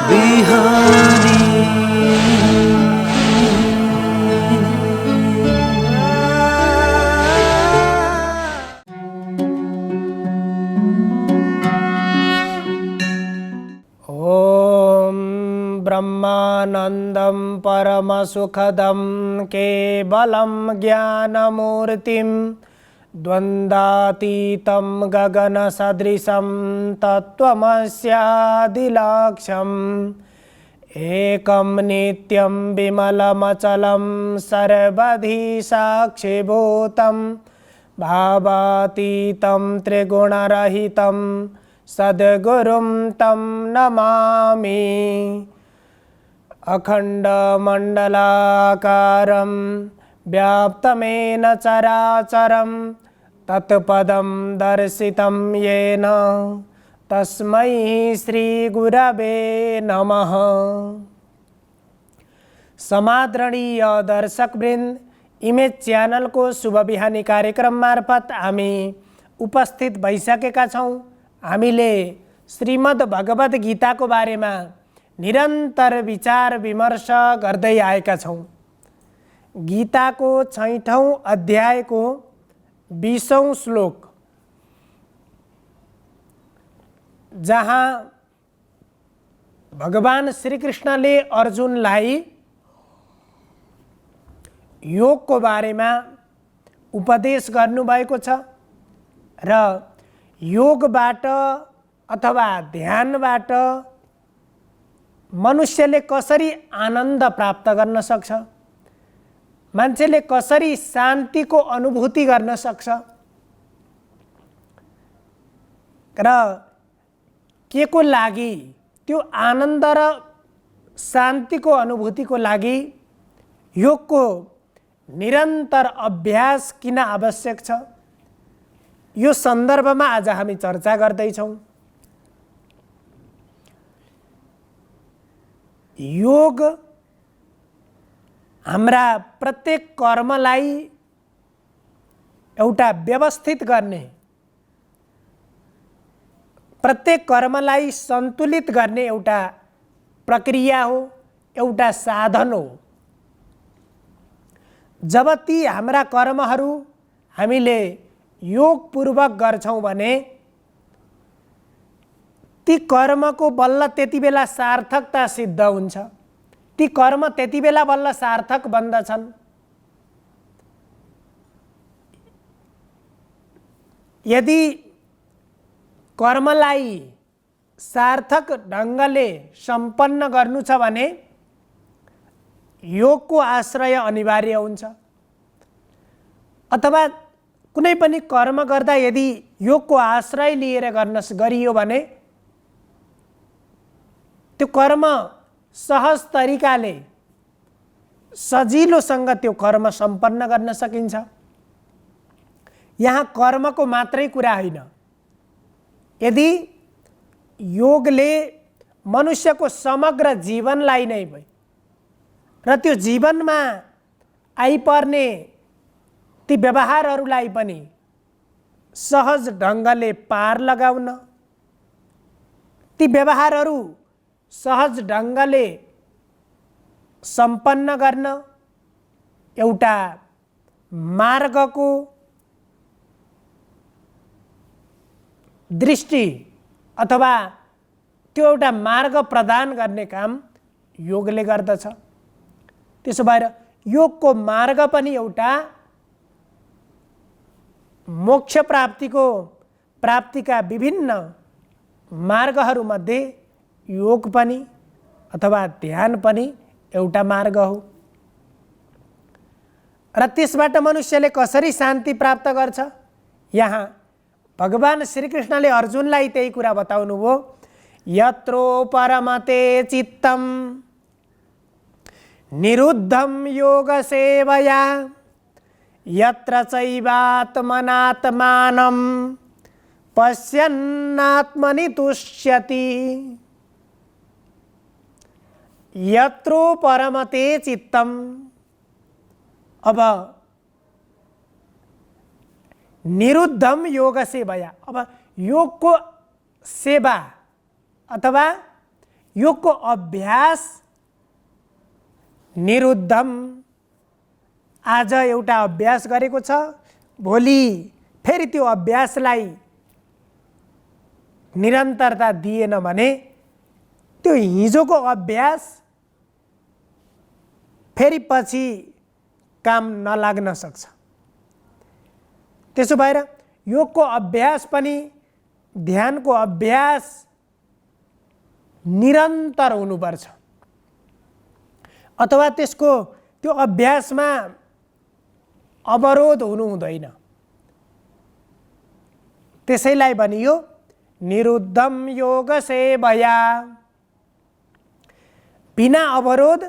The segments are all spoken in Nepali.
बिहारी। ओम ब्रह्मानंदं परमसुखदं केवलं ज्ञानमूर्तिं द्वन्द्वातीतं गगनसदृशं तत्त्वमस्यादिलक्ष्यम् एकं नित्यं विमलमचलं सर्वधि साक्षिभूतं भावातीतं त्रिगुणरहितं सद्गुरुं तं नमामि। अखण्डमण्डलाकारं व्याप्तमेन चराचरं तत्पदं दर्शितं येन तस्मै श्रीगुरवे नमः। समादरणीय दर्शकवृन्द, इमेज च्यानल को शुभ बिहानी कार्यक्रम मार्फत हामी उपस्थित भइसकेका छौँ। हामीले श्रीमद् भगवत गीता को बारेमा निरन्तर विचार विमर्श गर्दै आएका छौँ। गीता को 6औं अध्याय को 20औं श्लोक, जहाँ भगवान श्री कृष्णले अर्जुनलाई योग को बारेमा उपदेश गर्नुभएको छ र योगबाट अथवा ध्यानबाट मनुष्यले कसरी आनन्द प्राप्त गर्न सक्छ, मान्छेले कसरी शान्तिको अनुभूति गर्न सक्छ र के को लागि त्यो आनन्द र शान्तिको अनुभूतिको लागि योगको निरन्तर अभ्यास किन आवश्यक छ, यो सन्दर्भमा आज हामी चर्चा गर्दैछौँ। योग हाम्रा प्रत्येक कर्मलाई एउटा व्यवस्थित गर्ने, प्रत्येक कर्मलाई सन्तुलित गर्ने एउटा प्रक्रिया हो, एउटा साधन हो। जब ती हाम्रा कर्महरू हामीले योगपूर्वक गर्छौँ भने ती कर्मको बल्ल त्यति बेला सार्थकता सिद्ध हुन्छ, ती कर्म त्यति बेला बल्ल सार्थक बन्दछन्। यदि कर्मलाई सार्थक ढङ्गले सम्पन्न गर्नु छ भने योगको आश्रय अनिवार्य हुन्छ। अथवा कुनै पनि कर्म गर्दा यदि योगको आश्रय लिएर गरियो भने त्यो कर्म सहज तरिकाले सजिलोसँग त्यो कर्म सम्पन्न गर्न सकिन्छ। यहाँ कर्मको मात्रै कुरा होइन, यदि योगले मनुष्यको समग्र जीवनलाई नै भई र त्यो जीवनमा आइपर्ने ती व्यवहारहरूलाई पनि सहज ढङ्गले पार लगाउन, ती व्यवहारहरू सहज ढङ्गले सम्पन्न गर्न एउटा मार्गको दृष्टि अथवा त्यो एउटा मार्ग प्रदान गर्ने काम योगले गर्दछ। त्यसो भएर योगको मार्ग पनि एउटा मोक्ष प्राप्तिका विभिन्न मार्गहरूमध्ये योग पनि अथवा ध्यान पनि एउटा मार्ग हो। र त्यसबाट मनुष्यले कसरी शान्ति प्राप्त गर्छ, यहाँ भगवान श्रीकृष्णले अर्जुनलाई त्यही कुरा बताउनुभयो। यत्रो परमते चित्तम निरुद्धं योग सेवया यत्र चैवात्मनात्मानं पश्यन्नात्मनि तुष्यति। यत्रो परमते चित्तम, अब निरुद्धम योग सेवया, अब योग को सेवा अथवा योगको अभ्यास निरुद्धम। आज एउटा अभ्यास गरेको छ, भोलि फेरि त्यो अभ्यासलाई निरन्तरता दिएन भने त्यो हिजोको अभ्यास फेरि पछि काम नलाग्न सक्छ। त्यसो भएर योगको अभ्यास पनि ध्यानको अभ्यास निरन्तर हुनुपर्छ, अथवा त्यसको त्यो अभ्यासमा अवरोध हुनु हुँदैन। त्यसैलाई भनियो निरुद्धम योग सेवया। बिना अवरोध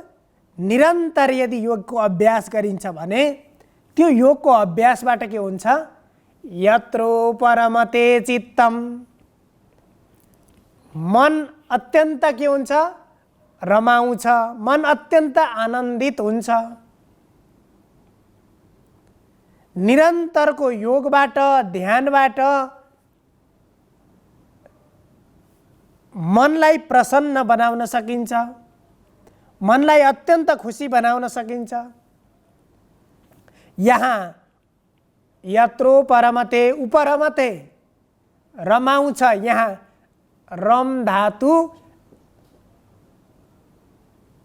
निरन्तर यदि योगको अभ्यास गरिन्छ भने त्यो योगको अभ्यासबाट के हुन्छ? यत्रो परमते चित्तम, मन अत्यन्त के हुन्छ? रमाउँछ, मन अत्यन्त आनन्दित हुन्छ। निरन्तरको योगबाट, ध्यानबाट मनलाई प्रसन्न बनाउन सकिन्छ, मनलाई अत्यन्त खुसी बनाउन सकिन्छ। यहाँ यत्रो परमते उपरमते, रमाउँछ, यहाँ रम धातु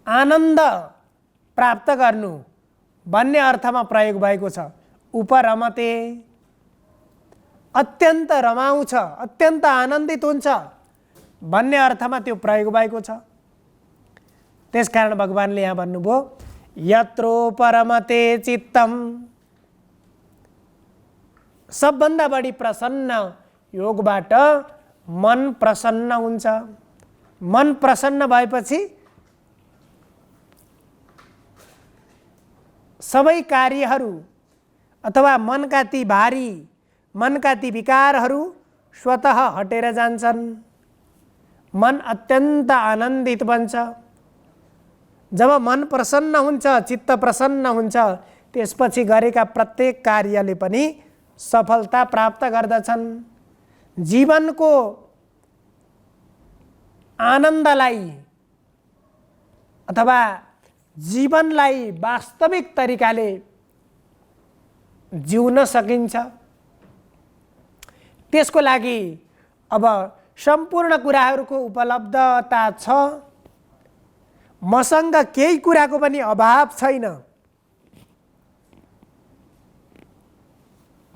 आनन्द प्राप्त गर्नु भन्ने अर्थमा प्रयोग भएको छ। उपरमते अत्यन्त रमाउँछ, अत्यन्त आनन्दित हुन्छ भन्ने अर्थमा त्यो प्रयोग भएको छ। त्यसकारण भगवानले यहाँ भन्नुभयो यत्रो परमते चित्तम। सबभन्दा बढी प्रसन्न योगबाट मन प्रसन्न हुन्छ। मन प्रसन्न भएपछि सबै कार्यहरू अथवा मनका ती भारी, मनका ती विकारहरू स्वतः हटेर जान्छन्। मन अत्यन्त आनन्दित बन्छ। जब मन प्रसन्न हुन्छ, चित्त प्रसन्न हुन्छ, त्यसपछि गरेका प्रत्येक कार्यले पनि सफलता प्राप्त गर्दछन्। जीवनको आनन्दलाई अथवा जीवनलाई वास्तविक तरिकाले जिउन सकिन्छ। त्यसको लागि अब सम्पूर्ण कुराहरूको उपलब्धता छ, मसँग केही कुराको पनि अभाव छैन।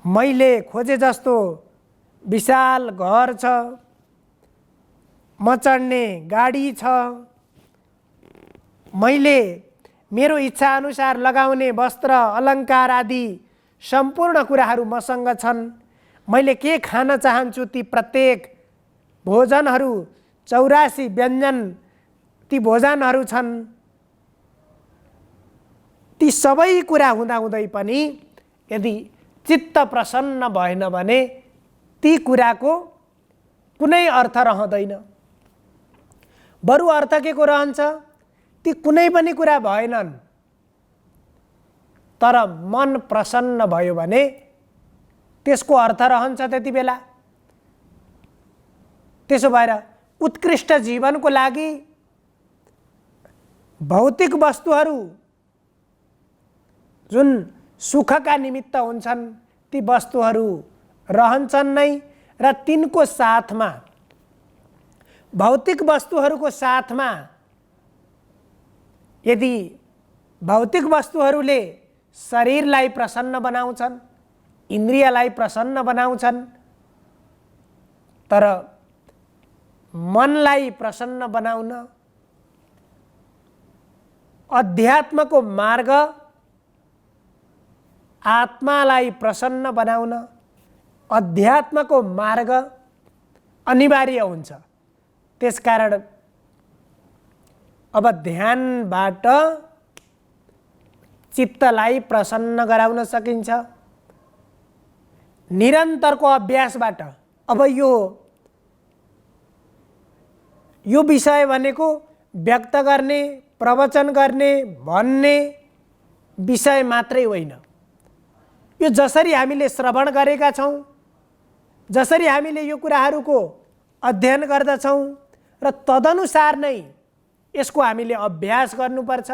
मैले खोजे जस्तो विशाल घर छ, म चढ्ने गाडी छ, मैले मेरो इच्छा अनुसार लगाउने वस्त्र अलङ्कार आदि सम्पूर्ण कुराहरू मसँग छन्। मैले के खान चाहन्छु ती प्रत्येक भोजनहरू, 84 व्यञ्जन ती भोजनहरू छन्। ती सबै कुरा हुँदाहुँदै पनि यदि चित्त प्रसन्न भएन भने ती कुराको कुनै अर्थ रहँदैन। बरु अर्थ के को रहन्छ? ती कुनै पनि कुरा भएनन्, तर मन प्रसन्न भयो भने त्यसको अर्थ रहन्छ त्यति बेला। त्यसो भएर उत्कृष्ट जीवनको लागि भौतिक वस्तुहरू जुन सुखका निमित्त हुन्छन् ती वस्तुहरू रहन्छन् नै, र तिनको साथमा, भौतिक वस्तुहरूको साथमा यदि भौतिक वस्तुहरूले शरीरलाई प्रसन्न बनाउँछन्, इन्द्रियलाई प्रसन्न बनाउँछन्, तर मनलाई प्रसन्न बनाउन, अध्यात्मको मार्ग, आत्मालाई प्रसन्न बनाउन अध्यात्मको मार्ग अनिवार्य हुन्छ। त्यसकारण अब ध्यानबाट चित्तलाई प्रसन्न गराउन सकिन्छ। निरन्तरको अभ्यासबाट अब यो विषय भनेको व्यक्त गर्ने, प्रवचन गर्ने, भन्ने विषय मात्रै होइन। यो जसरी हामीले श्रवण गरेका छौँ, जसरी हामीले यो कुराहरूको अध्ययन गर्दछौँ र तदनुसार नै यसको हामीले अभ्यास गर्नुपर्छ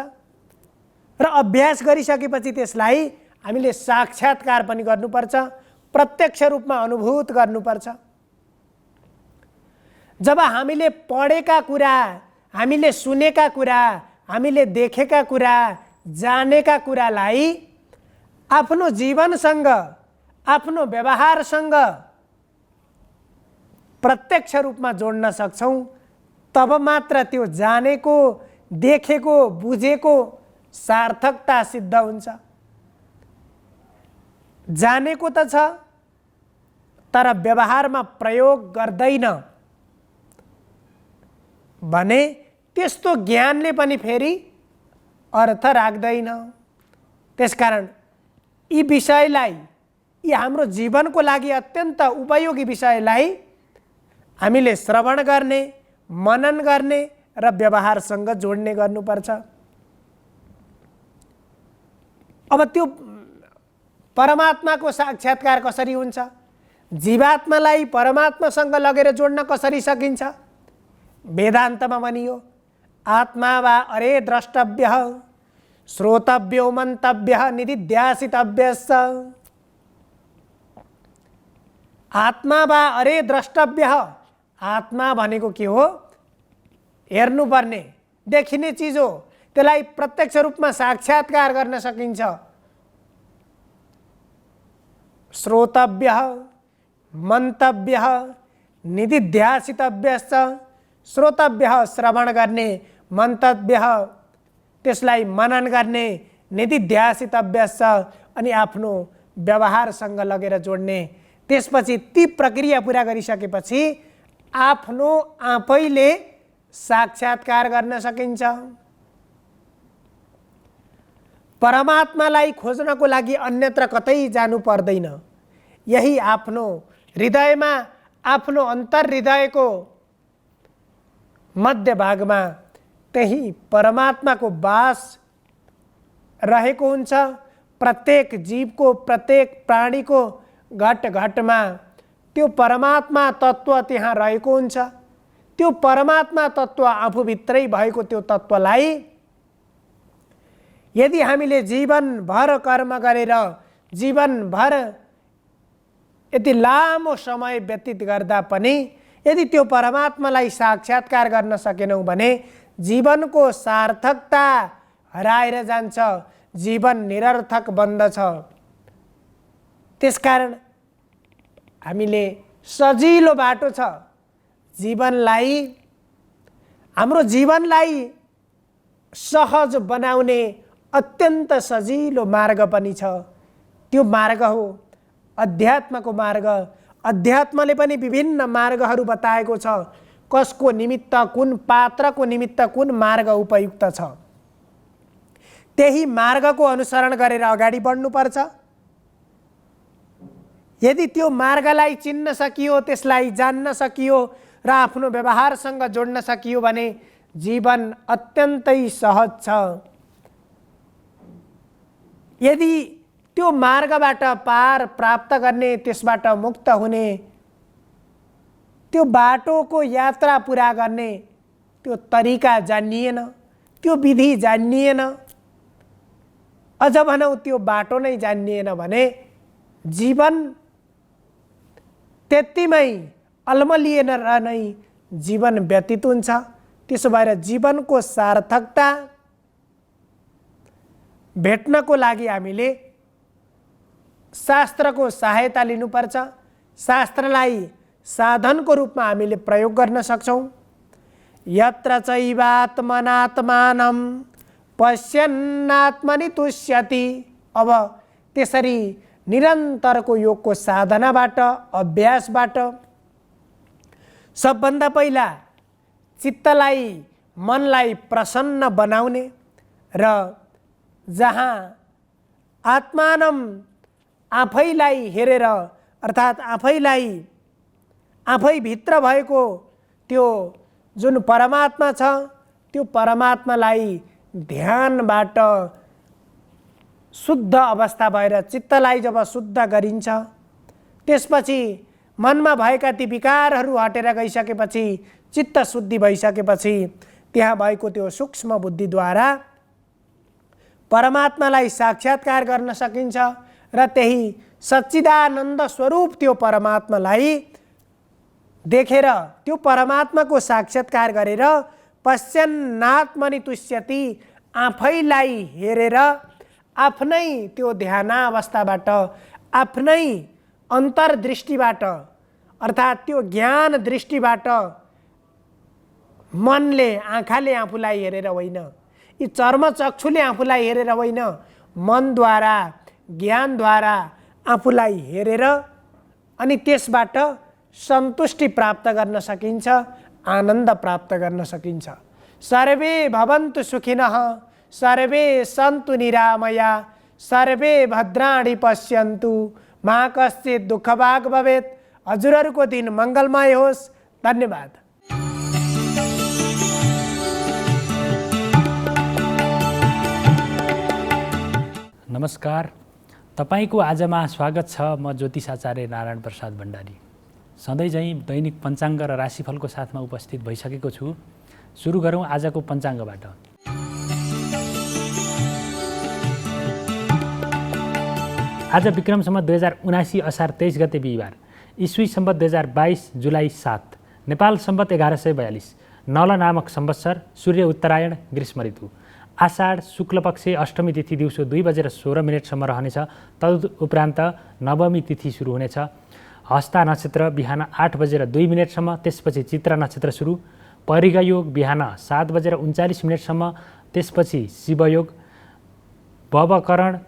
र अभ्यास गरिसकेपछि त्यसलाई हामीले साक्षात्कार पनि गर्नुपर्छ, प्रत्यक्ष रूपमा अनुभूत गर्नुपर्छ। जब हामीले पढेका कुरा, हामीले सुनेका कुरा, हामीले देखेका कुरा, जानेका कुरालाई आफ्नो जीवनसँग, आफ्नो व्यवहारसँग प्रत्यक्ष रूपमा जोड्न सक्छौँ, तब मात्र त्यो जानेको, देखेको, बुझेको सार्थकता सिद्ध हुन्छ। जानेको त छ तर व्यवहारमा प्रयोग गर्दैन भने त्यस्तो ज्ञानले पनि फेरि अर्थ राख्दैन। त्यसकारण यी विषयलाई, यी हाम्रो जीवनको लागि अत्यन्त उपयोगी विषयलाई हामीले श्रवण गर्ने, मनन गर्ने र व्यवहारसँग जोड्ने गर्नुपर्छ। अब त्यो परमात्माको साक्षात्कार कसरी हुन्छ, जीवात्मालाई परमात्मासँग लगेर जोड्न कसरी सकिन्छ? वेदान्तमा भनियो, आत्मा वा अरे द्रष्टव्यः श्रोतव्यो मन्तव्यः निदिध्यासितव्यश्च। आत्मा वा अरे द्रष्टव्यः, आत्मा भनेको के हो? हेर्नुपर्ने, देखिने चिज हो, त्यसलाई प्रत्यक्ष रूपमा साक्षात्कार गर्न सकिन्छ। श्रोतव्यः मन्तव्यः निदिध्यासितव्यश्च। श्रोतव्यः श्रवण गर्ने, मन्तव्यः त्यसलाई मनन गर्ने, निदिध्यासितव्यश्च अनि आफ्नो व्यवहारसँग लगेर जोड्ने। त्यसपछि ती प्रक्रिया पुरा गरिसकेपछि आफ्नो आफैले साक्षात्कार गर्न सकिन्छ। परमात्मालाई खोज्नको लागि अन्यत्र कतै जानु पर्दैन। यही आफ्नो हृदयमा, आफ्नो अन्तर्हृदयको मध्य भागमा त्यही परमात्माको वास रहेको हुन्छ। प्रत्येक जीवको, प्रत्येक प्राणीको घट घटमा त्यो परमात्मा तत्त्व त्यहाँ रहेको हुन्छ। त्यो परमात्मा तत्त्व आफूभित्रै भएको त्यो तत्त्वलाई यदि हामीले जीवनभर कर्म गरेर, जीवनभर यति लामो समय व्यतीत गर्दा पनि यदि त्यो परमात्मालाई साक्षात्कार गर्न सकेनौँ भने जीवनको सार्थकता हराएर जान्छ, जीवन निरर्थक बन्दछ। त्यसकारण हामीले सजिलो बाटो छ जीवनलाई, हाम्रो जीवनलाई सहज बनाउने अत्यन्त सजिलो मार्ग पनि छ। त्यो मार्ग हो अध्यात्मको मार्ग। अध्यात्मले पनि विभिन्न मार्गहरू बताएको छ, कसको निमित्त, कुन पात्रको निमित्त कुन मार्ग उपयुक्त छ। त्यही मार्गको अनुसरण गरेर अगाडि बढ्नुपर्छ। यदि त्यो मार्गलाई चिन्न सकियो, त्यसलाई जान्न सकियो र आफ्नो व्यवहारसँग जोड्न सकियो भने जीवन अत्यन्तै सहज छ। यदि त्यो मार्गबाट पार प्राप्त गर्ने, त्यसबाट मुक्त हुने, त्यो बाटोको यात्रा पुरा गर्ने त्यो तरिका जानिएन, त्यो विधि जानिएन, अझ भनौँ त्यो बाटो नै जानिएन भने जीवन त्यतिमै अल्मलिएर नै जीवन व्यतीत हुन्छ। त्यसो भएर जीवनको सार्थकता भेट्नको लागि हामीले शास्त्रको सहायता लिनुपर्छ। शास्त्रलाई साधनको रूपमा हामीले प्रयोग गर्न सक्छौँ। यत्र चैवात्मनात्मानं पश्यन्नात्मनि तुष्यति। अब त्यसरी निरन्तरको योगको साधनाबाट, अभ्यासबाट सबभन्दा पहिला चित्तलाई, मनलाई प्रसन्न बनाउने र जहाँ आत्मानं आफैलाई हेरेर, अर्थात् आफैलाई, आफैभित्र भएको त्यो जुन परमात्मा छ त्यो परमात्मालाई ध्यानबाट शुद्ध अवस्था भएर चित्तलाई जब शुद्ध गरिन्छ, त्यसपछि मनमा भएका ती विकारहरू हटेर गइसकेपछि चित्त शुद्धि भइसकेपछि त्यहाँ भएको त्यो सूक्ष्म बुद्धिद्वारा परमात्मालाई साक्षात्कार गर्न सकिन्छ र त्यही सच्चिदानन्द स्वरूप त्यो परमात्मालाई देखेर त्यो परमात्माको साक्षात्कार गरेर पश्यन्नात्मनि तुष्यति, आफैलाई हेरेर आफ्नै त्यो ध्यानावस्थाबाट आफ्नै अन्तर्दृष्टिबाट अर्थात् त्यो ज्ञान दृष्टिबाट मनले आँखाले आफूलाई हेरेर होइन, यी चर्मचक्षुले आफूलाई हेरेर होइन, मनद्वारा ज्ञानद्वारा आफूलाई हेरेर अनि त्यसबाट सन्तुष्टि प्राप्त गर्न सकिन्छ, आनन्द प्राप्त गर्न सकिन्छ। सर्वे भवन्तु सुखिनः, सर्वे सन्तु निरामया, सर्वे भद्राणि पश्यन्तु, मा कश्चित् दुःखभाग् भवेत्। हजुरहरूको दिन मङ्गलमय होस्। धन्यवाद। नमस्कार, तपाईको आजमा स्वागत छ। म ज्योतिषाचार्य नारायण प्रसाद भण्डारी सधैँ झैँ दैनिक पञ्चाङ्ग र राशिफलको साथमा उपस्थित भइसकेको छु। सुरु गरौँ आजको पञ्चाङ्गबाट। आज विक्रम सम्वत 2079 असार 23 गते बिहिबार, ईस्वी सम्वत 2022 जुलाई 7, नेपाल सम्वत 1142, नल नामक संवत्सर, सूर्य उत्तरायण, ग्रीष्म ऋतु, आषाढ शुक्ल पक्ष अष्टमी तिथि दिउँसो 2:16 रहनेछ। तदुपरान्त नवमी तिथि सुरु हुनेछ। हस्ता नक्षत्र बिहान 8:02 त्यसपछि चित्रा नक्षत्र सुरु। परिग योग बिहान 7:39 त्यसपछि शिवयोग। भवकरण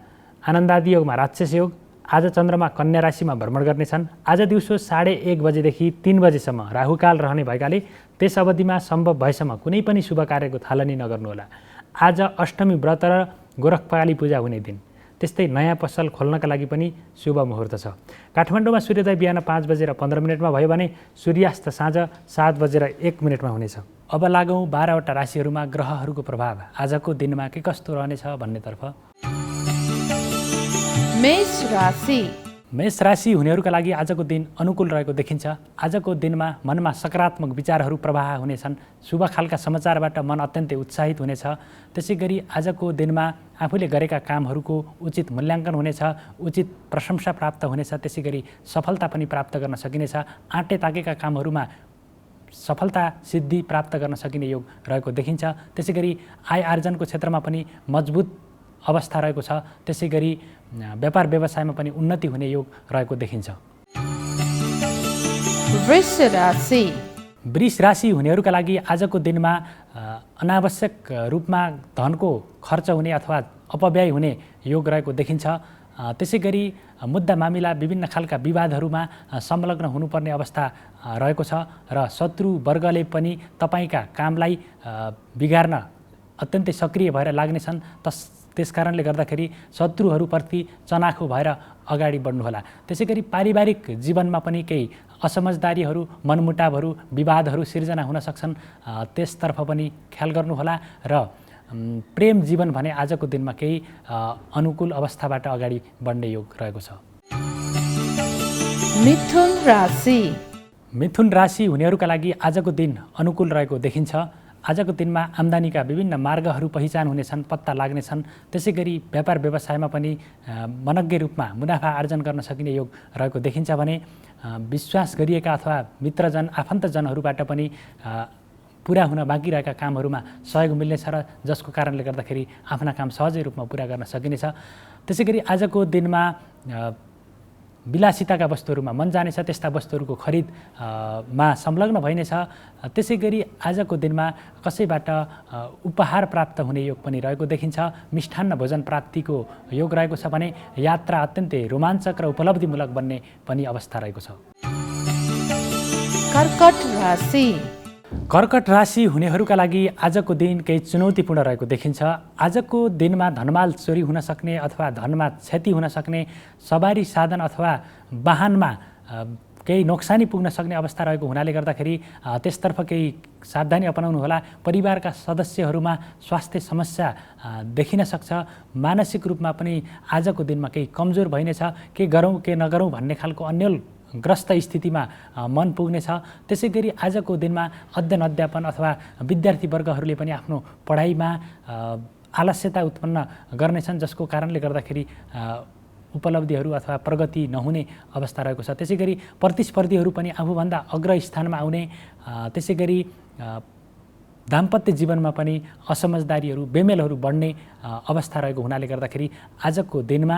आनन्दादि योगमा राक्षस योग। आज चन्द्रमा कन्या राशिमा भ्रमण गर्नेछन्। आज दिउँसो 1:30 देखि 3 बजेसम्म राहुकाल रहने भएकाले त्यस अवधिमा सम्भव भएसम्म कुनै पनि शुभ कार्यको थालनी नगर्नुहोला। आज अष्टमी व्रत र गोरखपाली पूजा हुने दिन। त्यस्तै नयाँ पसल खोल्नका लागि पनि शुभ मुहुर्त छ। काठमाडौँमा सूर्योदय बिहान 5:15 भयो भने सूर्यास्त साँझ 7:01 हुनेछ। अब लागौँ 12वटा राशिहरूमा ग्रहहरूको प्रभाव आजको दिनमा के कस्तो रहनेछ भन्नेतर्फ। मेष राशि हुनेहरूका लागि आजको दिन अनुकूल रहेको देखिन्छ। आजको दिनमा मनमा सकारात्मक विचारहरू प्रवाह हुनेछन्। शुभ खालका समाचारबाट मन अत्यन्तै उत्साहित हुनेछ। त्यसै गरी आजको दिनमा आफूले गरेका कामहरूको उचित मूल्याङ्कन हुनेछ, उचित प्रशंसा प्राप्त हुनेछ। त्यसै गरी सफलता पनि प्राप्त गर्न सकिनेछ। आँटे ताकेका कामहरूमा सफलता सिद्धि प्राप्त गर्न सकिने योग रहेको देखिन्छ। त्यसै गरी आय आर्जनको क्षेत्रमा पनि मजबुत अवस्था रहेको छ। त्यसै गरी व्यापार व्यवसायमा पनि उन्नति हुने योग रहेको देखिन्छ। वृष राशि हुनेहरूका लागि आजको दिनमा अनावश्यक रूपमा धनको खर्च हुने अथवा अपव्यय हुने योग रहेको देखिन्छ। त्यसै गरी मुद्दा मामिला विभिन्न खालका विवादहरूमा संलग्न हुनुपर्ने अवस्था रहेको छ र शत्रु वर्गले पनि तपाईँका कामलाई बिगार्न अत्यन्तै सक्रिय भएर लाग्नेछन्। त्यसकारणले गर्दाखेरि शत्रुहरूप्रति चनाखो भएर अगाडि बढ्नुहोला। त्यसै गरी पारिवारिक जीवनमा पनि केही असमझदारीहरू, मनमुटावहरू, विवादहरू सिर्जना हुन सक्छन्। त्यसतर्फ पनि ख्याल गर्नुहोला र प्रेम जीवन भने आजको दिनमा केही अनुकूल अवस्थाबाट अगाडि बढ्ने योग रहेको छ। मिथुन राशि हुनेहरूका लागि आजको दिन अनुकूल रहेको देखिन्छ। आजको दिनमा आम्दानीका विभिन्न मार्गहरू पहिचान हुनेछन्, पत्ता लाग्नेछन्। त्यसै गरी व्यापार व्यवसायमा पनि मनज्ञ रूपमा मुनाफा आर्जन गर्न सकिने योग रहेको देखिन्छ भने विश्वास गरिएका अथवा मित्रजन आफन्तजनहरूबाट पनि पुरा हुन बाँकी रहेका कामहरूमा सहयोग मिल्नेछ र जसको कारणले गर्दाखेरि आफ्ना काम सहजै रूपमा पुरा गर्न सकिनेछ। त्यसै गरी आजको दिनमा विलासिताका वस्तुहरूमा मन जानेछ, त्यस्ता वस्तुहरूको खरिदमा संलग्न भइनेछ। त्यसै गरी आजको दिनमा कसैबाट उपहार प्राप्त हुने योग पनि रहेको देखिन्छ। मिष्ठान्न भोजन प्राप्तिको योग रहेको छ भने यात्रा अत्यन्तै रोमाञ्चक र उपलब्धिमूलक बन्ने पनि अवस्था रहेको छ। कर्कट राशि हुनेहरूका लागि आजको दिन केही चुनौतीपूर्ण रहेको देखिन्छ। आजको दिनमा धनमाल चोरी हुन सक्ने अथवा धनमा क्षति हुन सक्ने, सवारी साधन अथवा वाहनमा केही नोक्सानी पुग्न सक्ने अवस्था रहेको हुनाले गर्दाखेरि त्यसतर्फ केही सावधानी अपनाउनु होला। परिवारका सदस्यहरूमा स्वास्थ्य समस्या देखिन सक्छ। मानसिक रूपमा पनि आजको दिनमा केही कमजोर भइनेछ। के गरौँ के नगरौँ भन्ने खालको अन्यल ग्रस्त स्थितिमा मन पुग्नेछ। त्यसै गरी आजको दिनमा अध्ययन अध्यापन अथवा विद्यार्थीवर्गहरूले पनि आफ्नो पढाइमा आलस्यता उत्पन्न गर्नेछन्, जसको कारणले गर्दाखेरि उपलब्धिहरू अथवा प्रगति नहुने अवस्था रहेको छ। त्यसै गरी प्रतिस्पर्धीहरू पनि आफूभन्दा अग्रस्थानमा आउने, त्यसै गरी दाम्पत्य जीवनमा पनि असमझदारीहरू बेमेलहरू बढ्ने अवस्था रहेको हुनाले गर्दाखेरि आजको दिनमा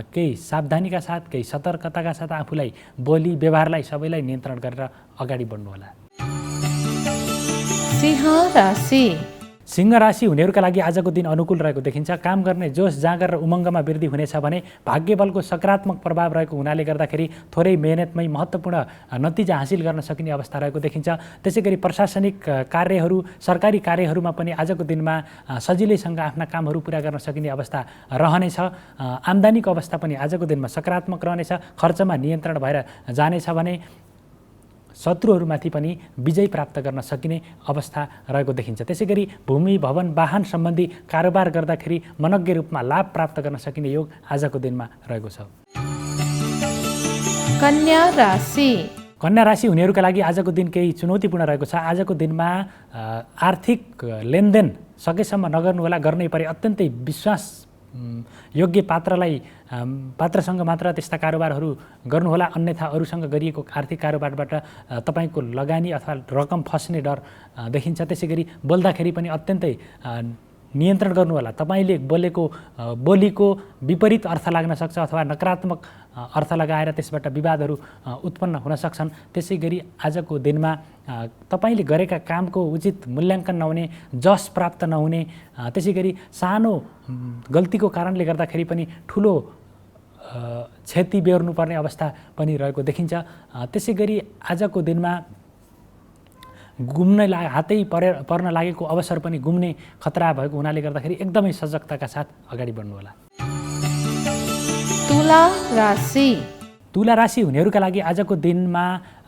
केही सावधानीका साथ, केही सतर्कताका साथ आफूलाई बोली व्यवहारलाई सबैलाई नियन्त्रण गरेर अगाडि बढ्नुहोला। सिंह राशि हुनेहरूका लागि आजको दिन अनुकूल रहेको देखिन्छ। काम गर्ने जोस जाँगर र उमङ्गमा वृद्धि हुनेछ भने भाग्यबलको सकारात्मक प्रभाव रहेको हुनाले गर्दाखेरि थोरै मेहनतमै महत्त्वपूर्ण नतिजा हासिल गर्न सकिने अवस्था रहेको देखिन्छ। त्यसै गरी प्रशासनिक कार्यहरू, सरकारी कार्यहरूमा पनि आजको दिनमा सजिलैसँग आफ्ना कामहरू पुरा गर्न सकिने अवस्था रहनेछ। आम्दानीको अवस्था पनि आजको दिनमा सकारात्मक रहनेछ। खर्चमा नियन्त्रण भएर जानेछ भने शत्रुहरूमाथि पनि विजय प्राप्त गर्न सकिने अवस्था रहेको देखिन्छ। त्यसै गरी भूमि भवन वाहन सम्बन्धी कारोबार गर्दाखेरि मनज्ञ रूपमा लाभ प्राप्त गर्न सकिने योग आजको दिनमा रहेको छ। कन्या राशि हुनेहरूका लागि आजको दिन केही चुनौतीपूर्ण रहेको छ। आजको दिनमा आर्थिक लेनदेन सकेसम्म नगर्नुहोला। गर्नै परे अत्यन्तै विश्वास योग्य पात्रसँग मात्र त्यस्ता कारोबारहरू गर्नुहोला, अन्यथा अरूसँग गरिएको आर्थिक कारोबारबाट तपाईँको लगानी अथवा रकम फस्ने डर देखिन्छ। त्यसै गरी बोल्दाखेरि पनि अत्यन्तै नियन्त्रण गर्नुहोला। तपाईँले बोलीको विपरीत अर्थ लाग्न सक्छ अथवा नकारात्मक अर्थ लगाएर त्यसबाट विवादहरू उत्पन्न हुन सक्छन्। त्यसै गरी आजको दिनमा तपाईँले गरेका कामको उचित मूल्याङ्कन नहुने, जस प्राप्त नहुने, त्यसै गरी सानो गल्तीको कारणले गर्दाखेरि पनि ठुलो क्षति बेहोर्नुपर्ने अवस्था पनि रहेको देखिन्छ। त्यसै गरी आजको दिनमा घुम्न हातै पर्न लागेको अवसर पनि गुम्ने खतरा भएको हुनाले गर्दाखेरि एकदमै सजगताका साथ अगाडि बढ्नुहोला। तुला राशि हुनेहरूका लागि आजको दिनमा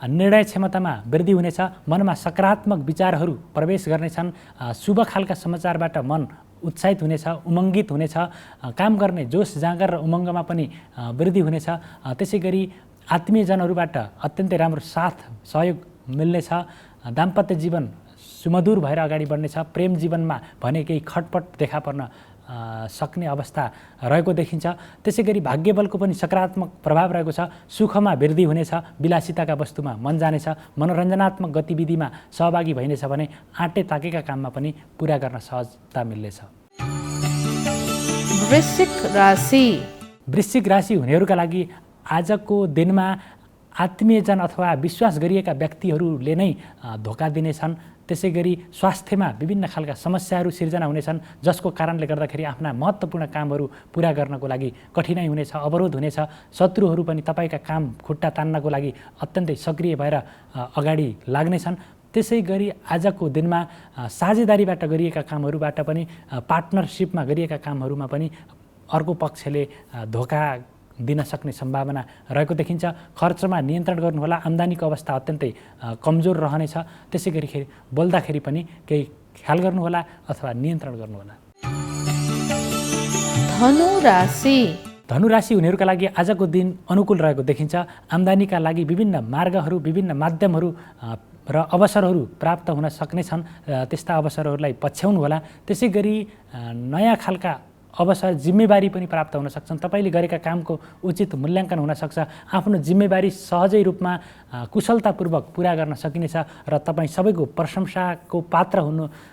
निर्णय क्षमतामा वृद्धि हुनेछ। मनमा सकारात्मक विचारहरू प्रवेश गर्नेछन्। शुभ खालका समाचारबाट मन उत्साहित हुनेछ, उमङ्गित हुनेछ। काम गर्ने जोस जाँगर र उमङ्गमा पनि वृद्धि हुनेछ। त्यसै गरी आत्मीयजनहरूबाट अत्यन्तै राम्रो साथ सहयोग मिल्नेछ। दाम्पत्य जीवन सुमधुर भएर अगाडि बढ्नेछ। प्रेम जीवनमा भने केही खटपट देखा पर्न सक्ने अवस्था रहेको देखिन्छ। त्यसै गरी भाग्यबलको पनि सकारात्मक प्रभाव रहेको छ। सुखमा वृद्धि हुनेछ। विलासिताका वस्तुमा मन जानेछ। मनोरञ्जनात्मक गतिविधिमा सहभागी भइनेछ भने आँटे ताकेका काममा पनि पुरा गर्न सहजता मिल्नेछ। वृश्चिक राशि हुनेहरूका लागि आजको दिनमा आत्मीयजन अथवा विश्वास गरिएका व्यक्तिहरूले नै धोका दिनेछन्। त्यसै गरी स्वास्थ्यमा विभिन्न खालका समस्याहरू सिर्जना हुनेछन्, जसको कारणले गर्दाखेरि आफ्ना महत्त्वपूर्ण कामहरू पुरा गर्नको लागि कठिनाइ हुनेछ, अवरोध हुनेछ। शत्रुहरू पनि तपाईँका काम खुट्टा तान्नको लागि अत्यन्तै सक्रिय भएर अगाडि लाग्नेछन्। त्यसै गरी आजको दिनमा साझेदारीबाट गरिएका कामहरूबाट पनि, पार्टनरसिपमा गरिएका कामहरूमा पनि अर्को पक्षले धोका दिन सक्ने सम्भावना रहेको देखिन्छ। खर्चमा नियन्त्रण गर्नुहोला। आम्दानीको अवस्था अत्यन्तै कमजोर रहनेछ। त्यसै गरी बोल्दाखेरि पनि केही ख्याल गर्नुहोला अथवा नियन्त्रण गर्नुहोला। धनु राशि हुनेहरूका लागि आजको दिन अनुकूल रहेको देखिन्छ। आम्दानीका लागि विभिन्न मार्गहरू, विभिन्न माध्यमहरू र अवसरहरू प्राप्त हुन सक्नेछन्। त्यस्ता अवसरहरूलाई पछ्याउनुहोला। त्यसै गरी नयाँ खालका अवसर, जिम्मेवारी पनि प्राप्त हुन सक्छन्। तपाईँले गरेका कामको उचित मूल्याङ्कन हुन सक्छ। आफ्नो जिम्मेवारी सहजै रूपमा कुशलतापूर्वक पुरा गर्न सकिनेछ र तपाईँ सबैको प्रशंसाको पात्र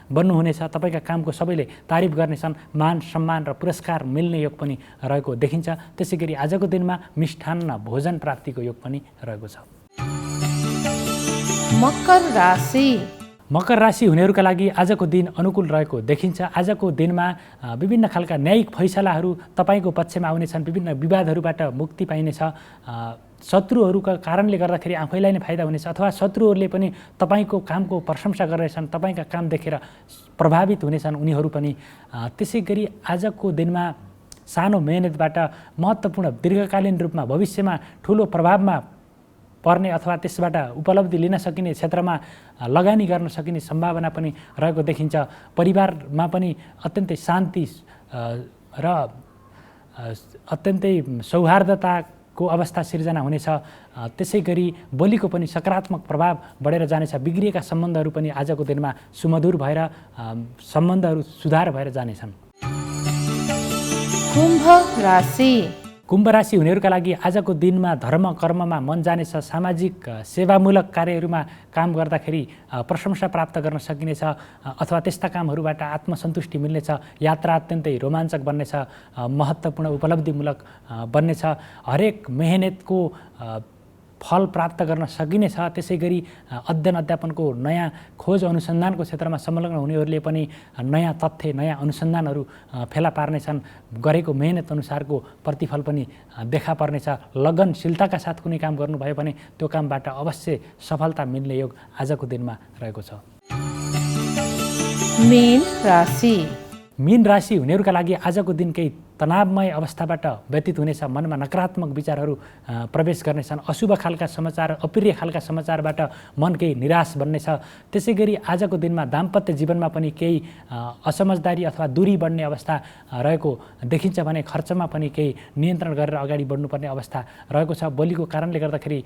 बन्नुहुनेछ। तपाईँका कामको सबैले तारिफ गर्नेछन्। मान सम्मान र पुरस्कार मिल्ने योग पनि रहेको देखिन्छ। त्यसै गरी आजको दिनमा मिष्ठान्न भोजन प्राप्तिको योग पनि रहेको छ। मकर राशि हुनेहरूका लागि आजको दिन अनुकूल रहेको देखिन्छ। आजको दिनमा विभिन्न खालका न्यायिक फैसलाहरू तपाईँको पक्षमा आउनेछन्। विभिन्न विवादहरूबाट मुक्ति पाइनेछ। शत्रुहरूका कारणले गर्दाखेरि आफैलाई नै फाइदा हुनेछ अथवा शत्रुहरूले पनि तपाईँको कामको प्रशंसा गर्नेछन्। तपाईँका काम देखेर प्रभावित हुनेछन् उनीहरू पनि। त्यसै गरी आजको दिनमा सानो मेहनतबाट महत्त्वपूर्ण दीर्घकालीन रूपमा भविष्यमा ठुलो प्रभावमा पर्ने अथवा त्यसबाट उपलब्धि लिन सकिने क्षेत्रमा लगानी गर्न सकिने सम्भावना पनि रहेको देखिन्छ। परिवारमा पनि अत्यन्तै शान्ति र अत्यन्तै सौहार्दताको को अवस्था सिर्जना हुनेछ। त्यसै गरी बोलीको पनि सकारात्मक प्रभाव बढेर जानेछ। बिग्रिएका सम्बन्धहरू पनि आजको दिनमा सुमधुर भएर सम्बन्धहरू सुधार भएर जानेछन्। कुम्भ राशि। कुम्भ राशि हुनेहरूका लागि आजको दिनमा धर्म कर्ममा मन जानेछ। सामाजिक सेवामूलक कार्यहरूमा काम गर्दाखेरि प्रशंसा प्राप्त गर्न सकिनेछ अथवा त्यस्ता कामहरूबाट आत्मसन्तुष्टि मिल्नेछ। यात्रा अत्यन्तै रोमाञ्चक बन्नेछ, महत्त्वपूर्ण उपलब्धिमूलक बन्नेछ। हरेक मेहनतको फल प्राप्त गर्न सकिनेछ। त्यसै गरी अध्ययन अध्यापनको नयाँ खोज अनुसन्धानको क्षेत्रमा संलग्न हुनेहरूले पनि नयाँ तथ्य नयाँ अनुसन्धानहरू फेला पार्नेछन्। गरेको मेहनत अनुसारको प्रतिफल पनि देखा पर्नेछ। लगनशीलताका साथ कुनै काम गर्नुभयो भने त्यो कामबाट अवश्य सफलता मिल्ने योग आजको दिनमा रहेको छ। मीन राशि। मीन राशि हुनेहरूका लागि आजको दिन केही तनावमय अवस्थाबाट व्यतीत हुनेछ। मनमा नकारात्मक विचारहरू प्रवेश गर्नेछन्। अशुभ खालका समाचार, अप्रिय खालका समाचारबाट मन केही निराश बन्नेछ। त्यसै गरी आजको दिनमा दाम्पत्य जीवनमा पनि केही असमझदारी अथवा दूरी बढ्ने अवस्था रहेको देखिन्छ भने खर्चमा पनि केही नियन्त्रण गरेर अगाडि बढ्नुपर्ने अवस्था रहेको छ। बोलीको कारणले गर्दाखेरि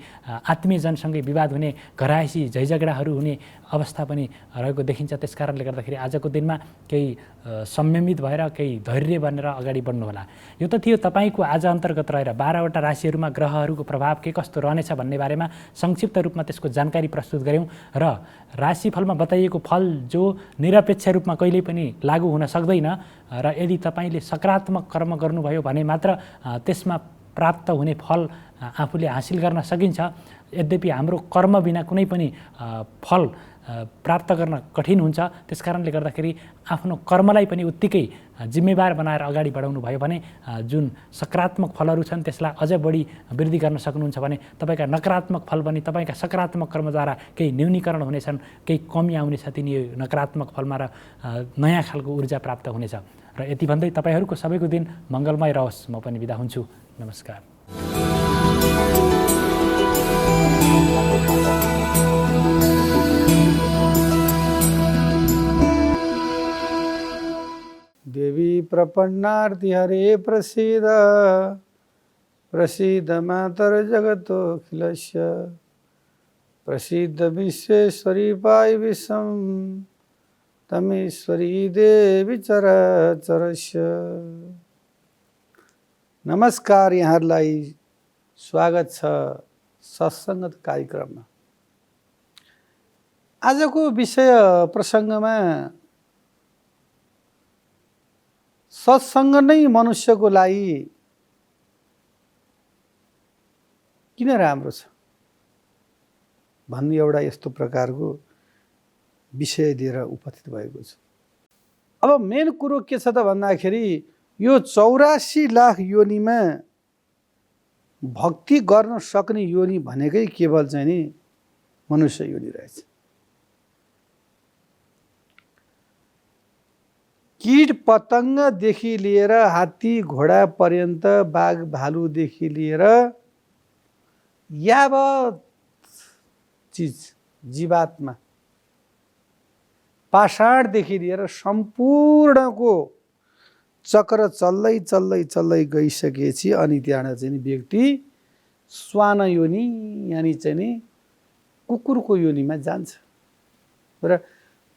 आत्मीयजनसँगै विवाद हुने, घरायसी झैझगडाहरू हुने अवस्था पनि रहेको देखिन्छ। त्यस कारणले गर्दाखेरि आजको दिनमा केही संयमित भएर केही धैर्य बनेर अगाडि बढ्नु होला। यो त थियो तपाईको आज अन्तर्गत रहेर 12 वटा राशिहरूमा ग्रहहरूको प्रभाव के कस्तो रहनेछ भन्ने बारेमा संक्षिप्त रूपमा त्यसको जानकारी प्रस्तुत गऱ्यौँ र राशिफलमा बताइएको फल जो निरपेक्ष रूपमा कहिल्यै पनि लागू हुन सक्दैन र यदि तपाईले सकारात्मक कर्म गर्नुभयो भने मात्र त्यसमा प्राप्त हुने फल आफूले हासिल गर्न सकिन्छ। यद्यपि हाम्रो कर्म बिना कुनै पनि फल प्राप्त गर्न कठिन हुन्छ। त्यसकारणले गर्दाखेरि आफ्नो कर्मलाई पनि उत्तिकै जिम्मेवार बनाएर अगाडि बढाउनु भयो भने जुन सकारात्मक फलहरू छन् त्यसलाई अझ बढी वृद्धि गर्न सक्नुहुन्छ भने तपाईका नकारात्मक फल पनि तपाईका सकारात्मक कर्मद्वारा केही न्यूनीकरण हुनेछन्, केही कमी आउनेछ तिनी नकारात्मक फलमा र नयाँ खालको ऊर्जा प्राप्त हुनेछ। र यति भन्दै तपाईहरूको सबैको दिन मङ्गलमय रहोस्। म पनि बिदा हुन्छु। नमस्कार। देवी प्रपन्नार्ति हरे प्रसीद प्रसीद मातर जगतोऽखिलस्य प्रसीद विश्वेश्वरी पाय विश्वं तमेश्वरी देवी चराचरस्य। नमस्कार, यहाँहरूलाई स्वागत छ सत्सङ्गत कार्यक्रममा। आजको विषय प्रसङ्गमा सत्सङ्ग नै मनुष्यको लागि किन राम्रो छ भन्ने एउटा यस्तो प्रकारको विषय लिएर उपस्थित भएको छ। अब मेन कुरो के छ त भन्दाखेरि यो 84 लाख योनिमा भक्ति गर्न सक्ने योनि भनेकै केवल चाहिँ नि मनुष्य योनि रहेछ। कीट पतङ्गदेखि लिएर हात्ती घोडा पर्यन्त, बाघ भालुदेखि लिएर यावत चिज जीवात्मा, पाषाणदेखि लिएर सम्पूर्णको चक्र चल्दै चल्दै चल्दै गइसकेपछि अनि त्यहाँबाट चाहिँ व्यक्ति श्वान योनि यानि चाहिँ नि कुकुरको योनिमा जान्छ। र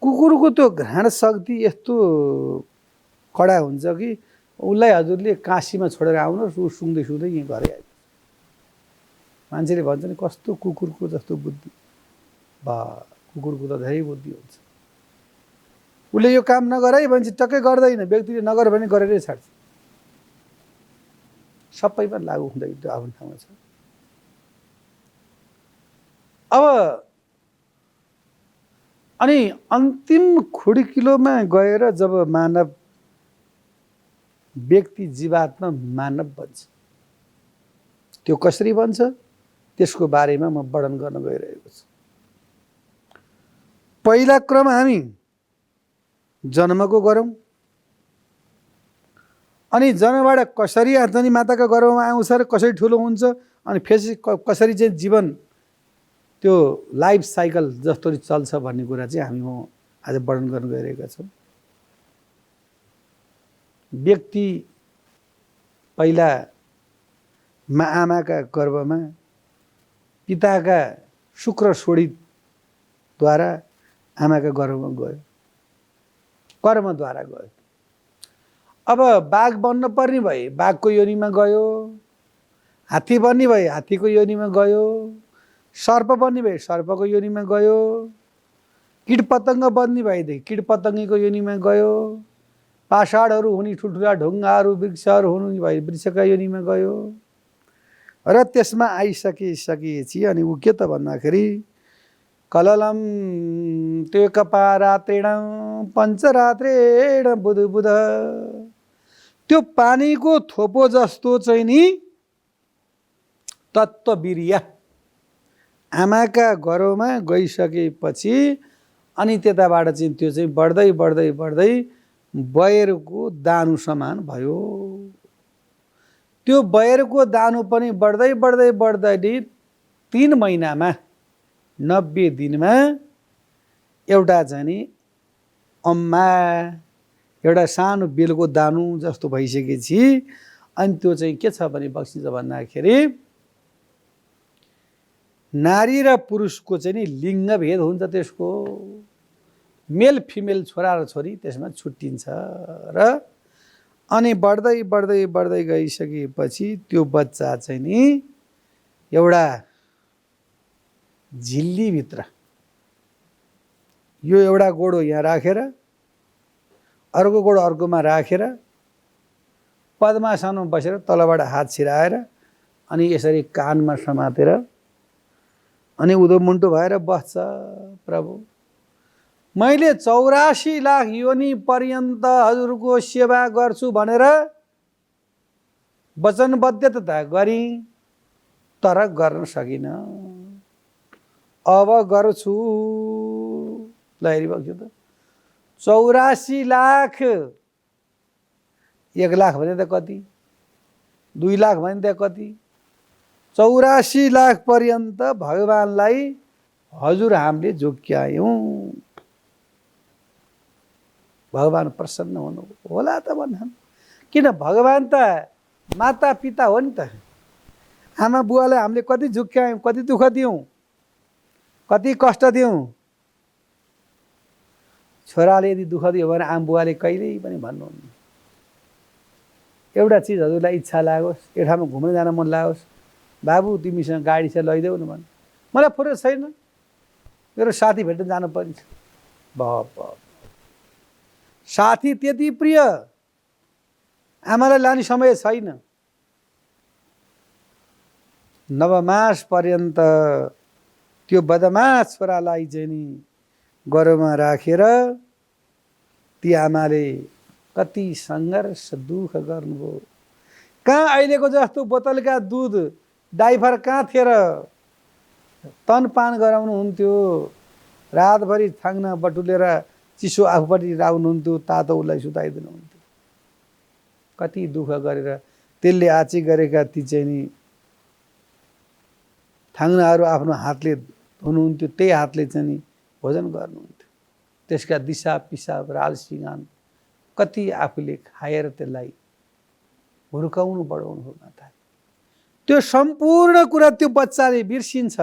कुकुरको त्यो घ्राण शक्ति यस्तो कडा हुन्छ कि उसलाई हजुरले काशीमा छोडेर आउनुहोस्, ऊ सुँग्दै सुँग्दै यहीँ घरै आइपुग्छ। मान्छेले भन्छ नि कस्तो कुकुरको जस्तो बुद्धि, बा कुकुरको त धेरै बुद्धि हुन्छ। उसले यो काम नगराइ भन्छ टक्कै गर्दैन, व्यक्तिले नगर भने गरेरै छाड्छ। सबैमा लागु हुँदैन, त्यो आफ्नो ठाउँमा छ। अब अनि अन्तिम खुड्किलोमा गएर जब मानव व्यक्ति जीवात्मा मानव बन्छ, त्यो कसरी बन्छ त्यसको बारेमा म वर्णन गर्न गइरहेको छु। पहिला क्रम हामी जन्मको गरौँ, अनि जन्मबाट कसरी धनी माताका गर्भमा आउँछ र कसरी ठुलो हुन्छ, अनि फेरि कसरी चाहिँ जीवन त्यो लाइफ साइकल जसरी चल्छ भन्ने कुरा चाहिँ हामी म आज वर्णन गर्न गइरहेका छौँ। व्यक्ति पहिला आमाका गर्भमा पिताका शुक्र शोणितद्वारा आमाका गर्भमा गयो, कर्मद्वारा गयो। अब बाघ बन्न पर्ने भए बाघको योनिमा गयो, हात्ती बन्ने भए हात्तीको योनिमा गयो, सर्प बन्ने भए सर्पको योनिमा गयो, कीटपतङ्ग बन्ने भएदेखि कीटपतङ्गीको योनिमा गयो, पाषाणहरू हुने ठुल्ठुला ढुङ्गाहरू वृक्षहरू हुनु भए वृक्षका योनिमा गयो। र त्यसमा आइसकेपछि अनि ऊ के त भन्दाखेरि कललम त्यो कपारात्रेण पञ्चरात्रेण बुध बुध, त्यो पानीको थोपो जस्तो चाहिँ नि तत्त्ववीर्य आमाका गर्भमा गइसकेपछि अनि त्यताबाट चाहिँ त्यो चाहिँ बढ्दै बढ्दै बढ्दै बयरको दानु समान भयो। त्यो बयरको दानु पनि बढ्दै बढ्दै बढ्दै 3 महिनामा 90 दिनमा एउटा चाहिँ नि अम्मा एउटा सानो बेलको दानु जस्तो भइसकेपछि अनि त्यो चाहिँ के छ भने बक्सिन्छ भन्दाखेरि नारी र पुरुषको चाहिँ नि लिङ्ग भेद हुन्छ, त्यसको मेल फिमेल छोरा र छोरी त्यसमा छुट्टिन्छ र अनि बढ्दै बढ्दै बढ्दै गइसकेपछि त्यो बच्चा चाहिँ नि एउटा झिल्लीभित्र यो एउटा गोडो यहाँ राखेर अर्को गोडो अर्कोमा राखेर पद्मासनमा बसेर तलबाट हात छिराएर अनि यसरी कानमा समातेर अनि उदो मुन्टो भएर बस्छ। प्रभु मैले 84 लाख योनि पर्यन्त हजुरको सेवा गर्छु भनेर वचनबद्धता गरेँ, तर गर्न सकिनँ, अब गर्छु। ल हेरिबक्छु त 84 लाख, 1 लाख भने त कति, 2 लाख भने त कति, 84 लाख पर्यन्त भगवानलाई हजुर हामीले झुक्क्यायौँ। भगवान प्रसन्न हुनु होला त भन्छन्, किन भगवान त माता पिता हो नि त। आमा बुवालाई हामीले कति झुक्क्यायौँ, कति दुःख दियौँ, कति कष्ट दियौँ। छोराले यदि दुःख दियो भने आमा बुवाले कहिल्यै पनि भन्नुहुन्न। एउटा चिज हजुरलाई इच्छा लागोस्, एउटा ठाउँमा घुम्न जान मन लागोस्, बाबु तिमीसँग गाडी छ लैदेऊ न भन्, मलाई फुर्सद छैन, मेरो साथी भेट्न जानु पर्छ। साथी त्यति प्रिय, आमालाई लाने समय छैन। 9 मास पर्यन्त त्यो बदमास छोरालाई चाहिँ नि गर्भमा राखेर ती आमाले कति सङ्घर्ष दुःख गर्नुभयो। कहाँ अहिलेको जस्तो बोतलका दुध डाइफर कहाँ थिए र तनपान गराउनुहुन्थ्यो, रातभरि थाङ्ना बटुलेर चिसो आफूपट्टि राख्नुहुन्थ्यो, तातो उसलाई सुताइदिनुहुन्थ्यो। कति दुःख गरेर त्यसले आची गरेका ती चाहिँ नि थाङ्नाहरू आफ्नो हातले धुनुहुन्थ्यो, त्यही हातले चाहिँ नि भोजन गर्नुहुन्थ्यो। त्यसका दिसा पिसाब राल सिँगान कति आफूले खाएर त्यसलाई हुर्काउनु बढाउनु हुन थाल्यो। त्यो सम्पूर्ण कुरा त्यो बच्चाले बिर्सिन्छ।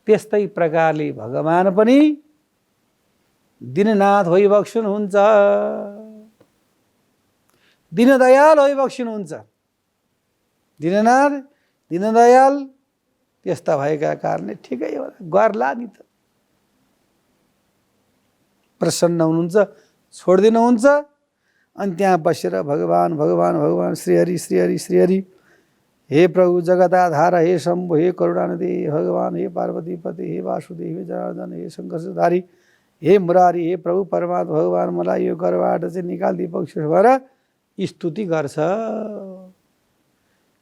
त्यस्तै प्रकारले भगवान पनि दीननाथ होइबक्सनुहुन्छ, दीनदयाल होइबक्सनुहुन्छ। दीननाथ दीनदयाल त्यस्ता भएका कारणले ठिकै होला, गर्ला नि त। प्रसन्न हुनुहुन्छ, छोडिदिनुहुन्छ। अनि त्यहाँ बसेर भगवान भगवान भगवान श्रीहरि श्रीहरि श्रीहरि, हे प्रभु जगदाधार, हे शम्भु, हे करुणानिधि, हे भगवान, हे पार्वतीपति, हे वासुदेव, हे जनार्दन, हे सङ्घर्षधारी, हे मुरारी, हे प्रभु परमात्मा भगवान, मलाई यो गर्भबाट चाहिँ निकालिदिए पक्ष भएर स्तुति गर्छ।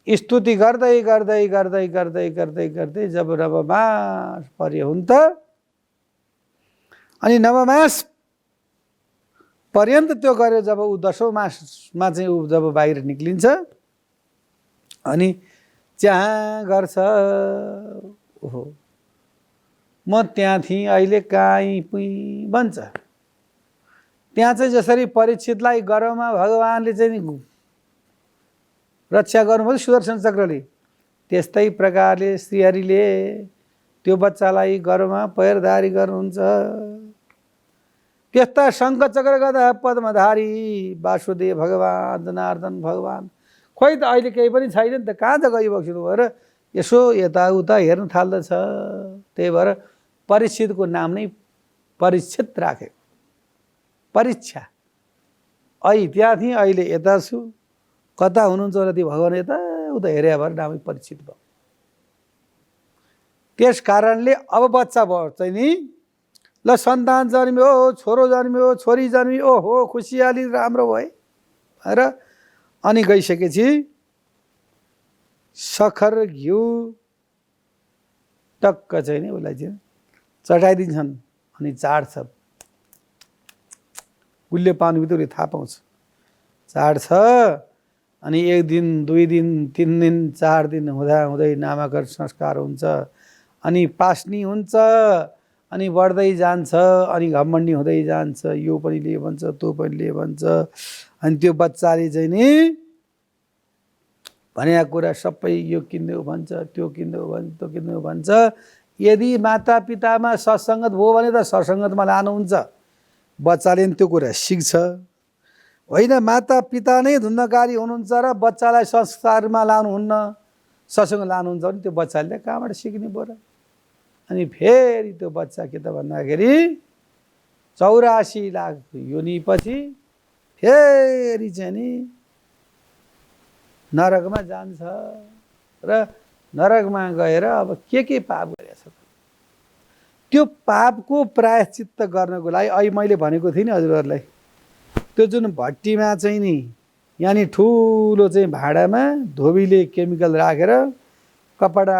स्तुति गर्दै गर्दै गर्दै गर्दै गर्दै गर्दै जब 9 मास पर्यो हुन् त, अनि 9 मास पर्यन्त त्यो गऱ्यो। जब ऊ 10औं मासमा चाहिँ ऊ जब बाहिर निक्लिन्छ अनि त्यहाँ गर्छ, ओहो म त्यहाँ थिएँ, अहिले काहीँ पुई भन्छ। त्यहाँ चाहिँ जसरी परीक्षितलाई गर्भमा भगवानले चाहिँ रक्षा गर्नुभयो सुदर्शन चक्रले। त्यस्तै प्रकारले श्रीहरिले त्यो बच्चालाई गर्भमा पैरधारी गर्नुहुन्छ। त्यस्ता शङ्खचक्र गदा पद्मधारी वासुदेव भगवान् जनार्दन भगवान्। खोइ त अहिले केही पनि छैन नि त, कहाँ त गइबक्सिनु भएर यसो यताउता हेर्न थाल्दछ। त्यही भएर परीक्षितको नाम नै परीक्षित राखेको, परीक्षा। त्यहाँ थिएँ, अहिले यता छु, कता हुनुहुन्छ होला त्यो भगवान् यता उता हेरे भएर नामै परीक्षित भयो। त्यस कारणले अब बच्चा भयो चाहिँ नि, ल सन्तान जन्मियो, छोरो जन्मियो, छोरी जन्मियो, ओहो खुसियाली राम्रो भयो र अनि गइसकेपछि सखर घिउ टक्क चाहिँ नि उसलाई चाहिँ चटाइदिन्छन् अनि चाड्छ। उसले पाउनु बित्तिकै उसले थाहा पाउँछ, चाड्छ। अनि 1 दिन 2 दिन 3 दिन 4 दिन हुँदै नामाकरण संस्कार हुन्छ, अनि पास्नी हुन्छ, अनि बढ्दै जान्छ, अनि घमण्डी हुँदै जान्छ। यो पनि ले भन्छ, त्यो पनि ले भन्छ। अनि त्यो बच्चाले चाहिँ नि भनेको कुरा सबै यो किन्देऊ भन्छ, त्यो किन्देऊ भन्छ, त्यो किन्देऊ भन्छ। यदि माता पितामा सत्सङ्गत भयो भने त सत्सङ्गतमा लानुहुन्छ, बच्चाले पनि त्यो कुरा सिक्छ। होइन माता पिता नै धुन्नकारी हुनुहुन्छ र बच्चालाई संस्कारमा लानुहुन्न, सत्सङ्ग लानुहुन्छ भने त्यो बच्चाले कहाँबाट सिक्ने पो र। अनि फेरि त्यो बच्चा के त भन्दाखेरि 84 लाख योनिपछि फेरि चाहिँ नि नरकमा जान्छ र नरकमा गएर अब के पाप गरेछ त्यो पापको प्रायश्चित्त गर्नको लागि अहिले मैले भनेको थिएँ नि हजुरहरूलाई, त्यो जुन भट्टीमा चाहिँ नि यानी ठुलो चाहिँ भाँडामा धोबीले केमिकल राखेर कपडा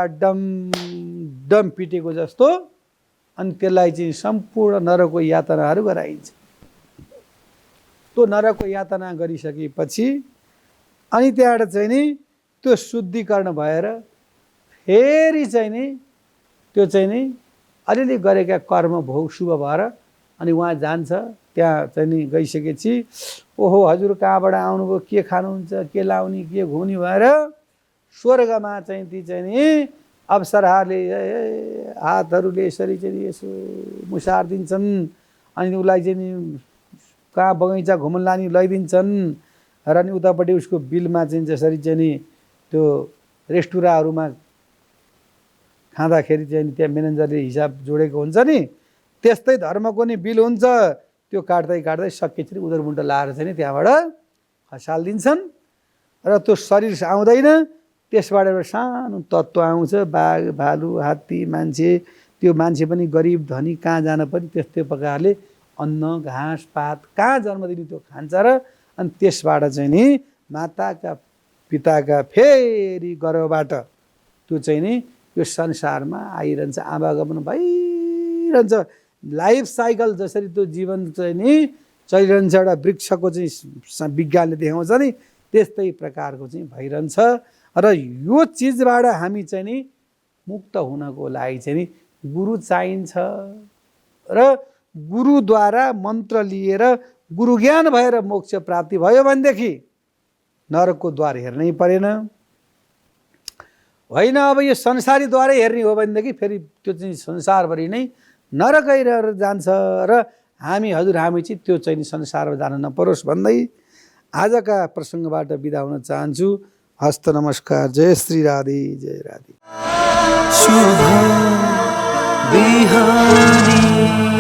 डम पिटेको जस्तो अनि त्यसलाई चाहिँ सम्पूर्ण नरकको यातनाहरू गराइन्छ। त्यो नरकको यातना गरिसकेपछि अनि त्यहाँबाट चाहिँ नि त्यो शुद्धिकरण भएर फेरि चाहिँ नि त्यो चाहिँ नि अलिअलि गरेका कर्म भोग शुभ भएर अनि उहाँ जान्छ। त्यहाँ चाहिँ नि गइसकेपछि ओहो हजुर कहाँबाट आउनुभयो, के खानुहुन्छ, के लाउने, के घुम्ने भएर स्वर्गमा चाहिँ ती चाहिँ नि अप्सराहरूले हातहरूले यसरी चाहिँ यसो मुसार दिन्छन्। अनि उसलाई चाहिँ नि कहाँ बगैँचा घुम्न लाने लैदिन्छन् र अनि उतापट्टि उसको बिलमा चाहिँ जसरी चाहिँ नि त्यो रेस्टुराँहरूमा खाँदाखेरि चाहिँ त्यहाँ म्यानेजरले हिसाब जोडेको हुन्छ नि, त्यस्तै धर्मको नि बिल हुन्छ। त्यो काट्दै सकेपछि उदरमुन्ट लाएर चाहिँ नि त्यहाँबाट खसालिदिन्छन् र त्यो शरीर आउँदैन। त्यसबाट एउटा सानो तत्त्व आउँछ, बाघ भालु हात्ती मान्छे। त्यो मान्छे पनि गरिब धनी कहाँ जान पनि त्यस्तै प्रकारले अन्न घाँस पात कहाँ जन्म दिने त्यो खान्छ र अनि त्यसबाट चाहिँ नि माताका पिताका फेरि गर्भबाट त्यो चाहिँ नि यो संसारमा आइरहन्छ, आवागमन भइरहन्छ। लाइफ साइकल जसरी त्यो जीवन चाहिँ नि चलिरहन्छ, एउटा वृक्षको चाहिँ विज्ञानले देखाउँछ नि त्यस्तै प्रकारको चाहिँ भइरहन्छ। र यो चिजबाट हामी चाहिँ नि मुक्त हुनको लागि चाहिँ नि गुरु चाहिन्छ र गुरुद्वारा मन्त्र लिएर गुरु ज्ञान भएर मोक्ष प्राप्ति भयो भनेदेखि नरकको द्वार हेर्नै परेन। होइन अब यो संसारी द्वारै हेर्ने हो भनेदेखि फेरि त्यो चाहिँ संसारभरि नै नरकै रहेर जान्छ र हामी चाहिँ त्यो चाहिँ संसारमा जान नपरोस् भन्दै आजका प्रसङ्गबाट बिदा हुन चाहन्छु। हस्त नमस्कार। जय श्री राधे, जय राधे। शुभ बिहानी।